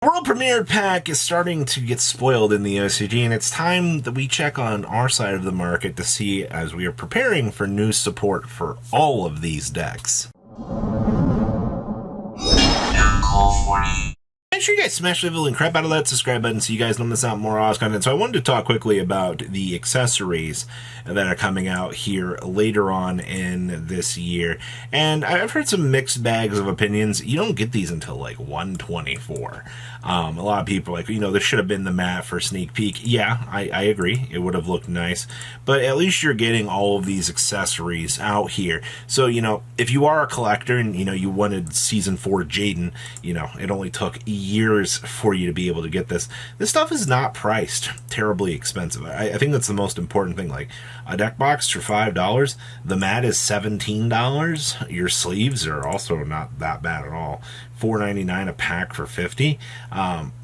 World Premiere Pack is starting to get spoiled in the OCG, and it's time that we check on our side of the market to see as we are preparing for new support for all of these decks. Make sure you guys smash the and crap out of that subscribe button so you guys don't miss out on more Oz content. So I wanted to talk quickly about the accessories that are coming out here later on in this year. And I've heard some mixed bags of opinions. You don't get these until like 124. A lot of people are like, this should have been the mat for sneak peek. Yeah, I agree. It would have looked nice. But at least you're getting all of these accessories out here. So, if you are a collector and, you wanted Season 4 Jaden, it only took years for you to be able to get this. This stuff is not priced terribly expensive. I think that's the most important thing. Like, a deck box for $5, the mat is $17. Your sleeves are also not that bad at all. $4.99 a pack for $50.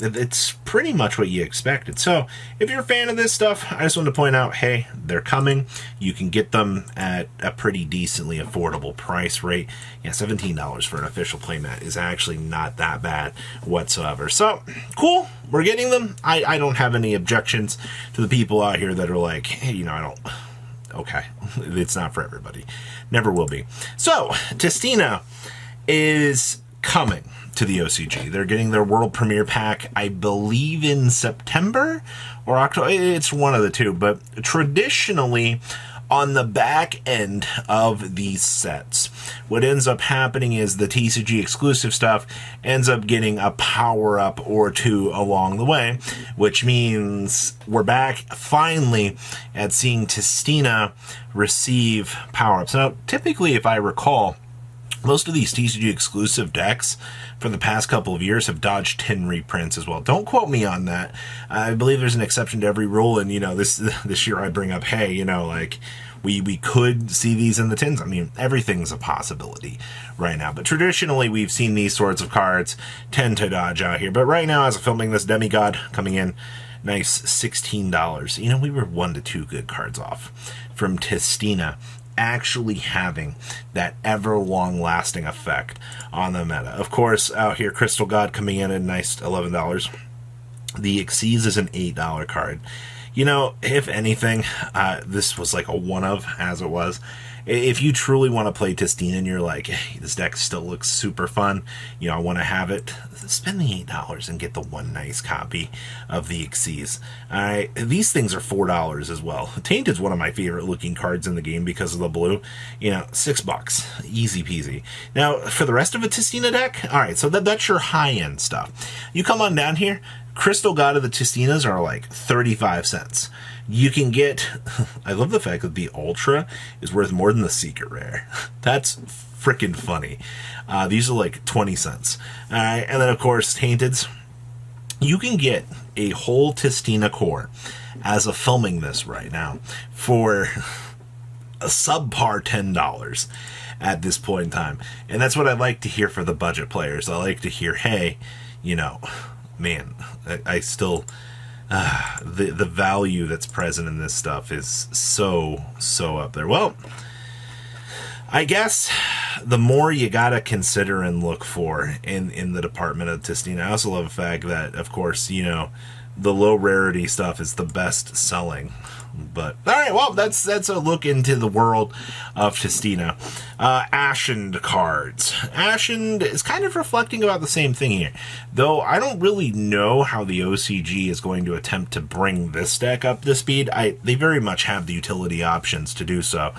It's pretty much what you expected. So if you're a fan of this stuff, I just wanted to point out, hey, they're coming. You can get them at a pretty decently affordable price rate. Yeah, $17 for an official playmat is actually not that bad whatsoever. So cool, we're getting them. I don't have any objections to the people out here that are like, hey, I don't. Okay, it's not for everybody. Never will be. So Testina is coming to the OCG. They're getting their world premiere pack, I believe, in September or October. It's one of the two, but traditionally on the back end of these sets, what ends up happening is the TCG exclusive stuff ends up getting a power-up or two along the way, which means we're back finally at seeing Testina receive power-ups. Now, typically, if I recall, most of these TCG exclusive decks for the past couple of years have dodged 10 reprints as well. Don't quote me on that. I believe there's an exception to every rule, and this year I bring up, hey, like we could see these in the tins. I mean, everything's a possibility right now, but traditionally we've seen these sorts of cards tend to dodge out here. But right now, as I'm filming this, Demigod coming in, nice $16. We were 1 to 2 good cards off from Testina actually having that ever long lasting effect on the meta. Of course, out here, Crystal God coming in at a nice $11. The Xyz is an $8 card. If anything, this was like a one of, as it was. If you truly want to play Testina and you're like, hey, this deck still looks super fun, I want to have it, spend the $8 and get the one nice copy of the Xyz. Alright, these things are $4 as well. Tainted's one of my favorite looking cards in the game because of the blue. $6. Easy peasy. Now, for the rest of a Testina deck, alright, so that's your high-end stuff. You come on down here, Crystal God of the Testinas are like 35 cents. You can get, I love the fact that the Ultra is worth more than the Secret Rare. That's freaking funny. These are like 20 cents. Alright, and then of course, Tainteds. You can get a whole Testina core as of filming this right now for a subpar $10 at this point in time. And that's what I like to hear for the budget players. I like to hear, hey, man, I still, the value that's present in this stuff is so up there. Well, I guess the more you gotta consider and look for in the department of Testina. I also love the fact that, of course, the low rarity stuff is the best selling. But all right, well, that's a look into the world of Testina. Ashen cards. Ashen is kind of reflecting about the same thing here, though I don't really know how the OCG is going to attempt to bring this deck up to speed. They very much have the utility options to do so.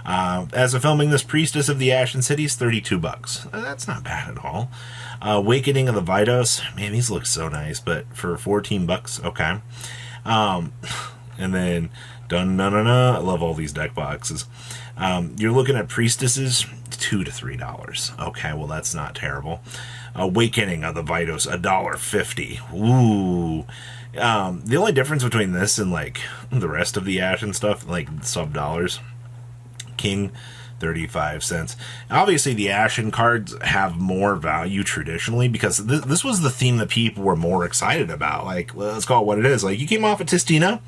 As of filming this, Priestess of the Ashen City is $32. That's not bad at all. Awakening of the Vidos, man, these look so nice, but for $14, okay. And then, I love all these deck boxes. You're looking at Priestesses, $2 to $3. Okay, well, that's not terrible. Awakening of the Vidos, $1.50. Ooh. The only difference between this and, like, the rest of the Ashen stuff, like, sub-dollars, King, 35 cents. Obviously, the Ashen cards have more value traditionally because this was the theme that people were more excited about. Like, let's call it what it is. Like, you came off of Testina,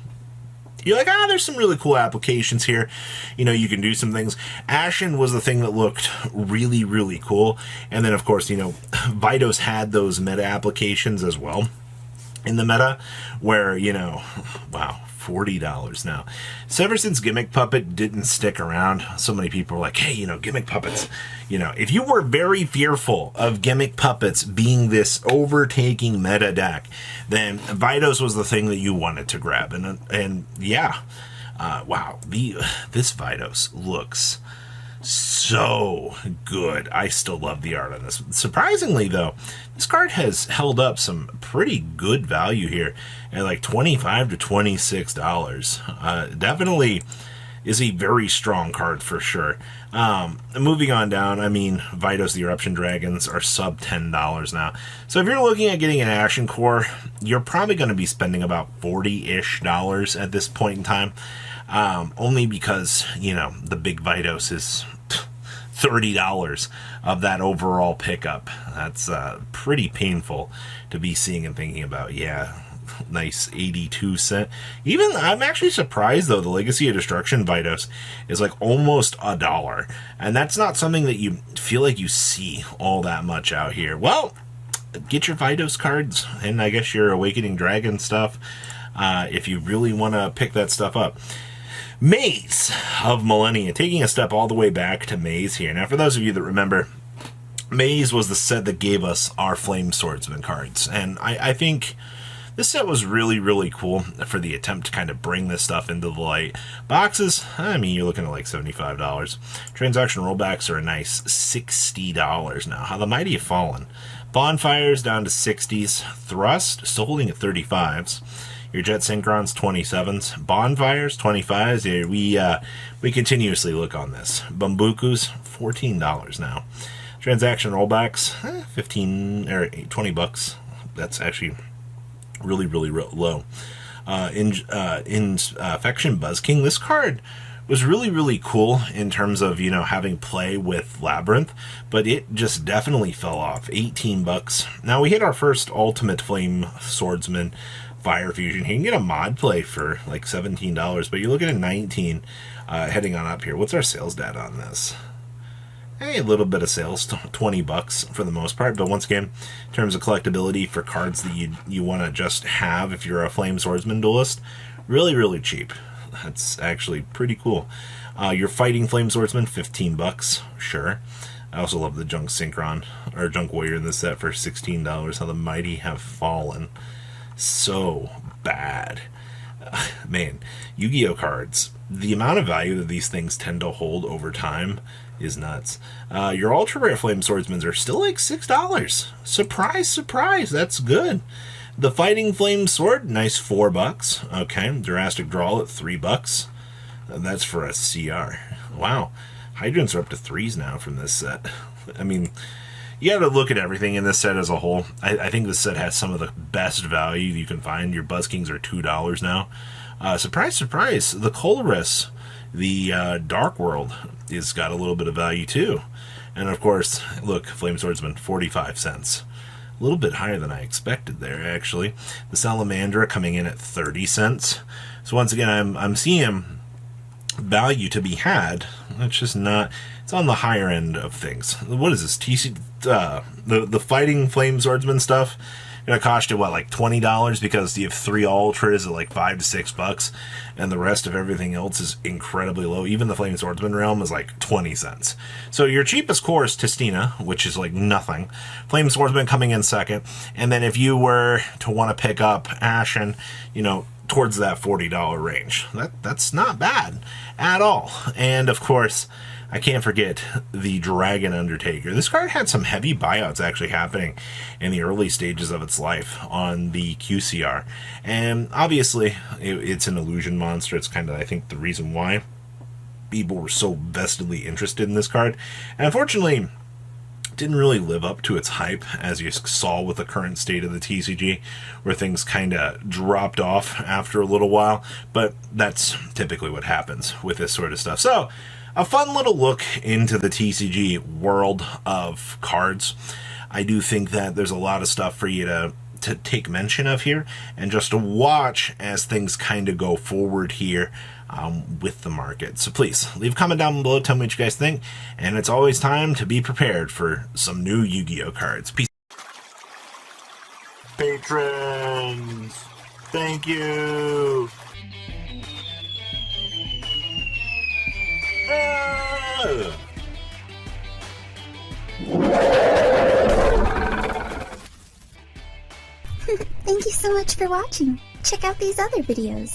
you're like, there's some really cool applications here. You can do some things. Ashen was the thing that looked really, really cool. And then, of course, Vitos had those meta applications as well in the meta where, wow, $40 now. So ever since Gimmick Puppet didn't stick around, so many people were like, hey, Gimmick Puppets, if you were very fearful of Gimmick Puppets being this overtaking meta deck, then Vitos was the thing that you wanted to grab. And yeah, wow, this Vitos looks so good. I still love the art on this. Surprisingly, though, this card has held up some pretty good value here at like $25 to $26. Definitely is a very strong card for sure. Moving on down, Vitos the Eruption Dragons are sub $10 now. So if you're looking at getting an Ashen Core, you're probably going to be spending about $40-ish at this point in time. Only because, the big Vitos is $30 of that overall pickup. That's pretty painful to be seeing and thinking about. Yeah, nice 82 cent. Even, I'm actually surprised, though, the Legacy of Destruction Vitos is like almost $1. And that's not something that you feel like you see all that much out here. Well, get your Vitos cards, and I guess your Awakening Dragon stuff, if you really want to pick that stuff up. Maze of Millennia, taking a step all the way back to Maze here. Now, for those of you that remember, Maze was the set that gave us our Flame Swordsman cards. And I think this set was really, really cool for the attempt to kind of bring this stuff into the light. Boxes, you're looking at like $75. Transaction rollbacks are a nice $60 now. How the mighty have fallen. Bonfires down to 60s. Thrust, still holding at 35s. Your Jet Synchrons, 27s. Bonfires, 25s. Yeah, we continuously look on this. Bambukus, $14 now. Transaction rollbacks, 15 or 20 bucks. That's actually really, really low. Infection Buzz King. This card was really, really cool in terms of, having play with Labyrinth, but it just definitely fell off. 18 bucks. Now we hit our first Ultimate Flame Swordsman Fire Fusion. You can get a mod play for like $17, but you're looking at 19 heading on up here. What's our sales data on this? Hey, a little bit of sales, 20 bucks for the most part, but once again, in terms of collectability for cards that you want to just have if you're a Flame Swordsman duelist, really, really cheap. That's actually pretty cool. Your Fighting Flame Swordsman, 15 bucks, sure. I also love the Junk Synchron, or Junk Warrior in this set for $16. How the mighty have fallen. So bad. Man, Yu-Gi-Oh cards, the amount of value that these things tend to hold over time is nuts. Your ultra rare Flame Swordsmans are still like $6. Surprise, surprise, that's good. The Fighting Flame Sword, nice $4. Okay, Drastic Drawl at $3. That's for a CR. Wow, Hydrants are up to 3s now from this set. You got to look at everything in this set as a whole. I think this set has some of the best value you can find. Your Buzz Kings are $2 now. Surprise, surprise, the Colorus, the Dark World, has got a little bit of value too. And of course, look, Flame Swordsman, 45 cents. A little bit higher than I expected there, actually. The Salamandra coming in at 30 cents. So once again, I'm seeing value to be had. It's just not... It's on the higher end of things. What is this? The Fighting Flame Swordsman stuff gonna cost you, what, like $20? Because you have 3 Ultras at like $5 to $6, and the rest of everything else is incredibly low. Even the Flame Swordsman realm is like 20 cents. So your cheapest core is Tistina, which is like nothing. Flame Swordsman coming in second. And then if you were to want to pick up Ashen, towards that $40 range. That's not bad at all. And of course, I can't forget the Dragon Undertaker. This card had some heavy buyouts actually happening in the early stages of its life on the QCR. And obviously, it's an illusion monster. It's kind of, I think, the reason why people were so vestedly interested in this card. And unfortunately, didn't really live up to its hype, as you saw with the current state of the TCG, where things kind of dropped off after a little while. But that's typically what happens with this sort of stuff. So, a fun little look into the TCG world of cards. I do think that there's a lot of stuff for you to to take mention of here, and just to watch as things kind of go forward here with the market. So please leave a comment down below, tell me what you guys think, and it's always time to be prepared for some new Yu-Gi-Oh cards. Peace. Patrons, thank you. Thank you so much for watching. Check out these other videos.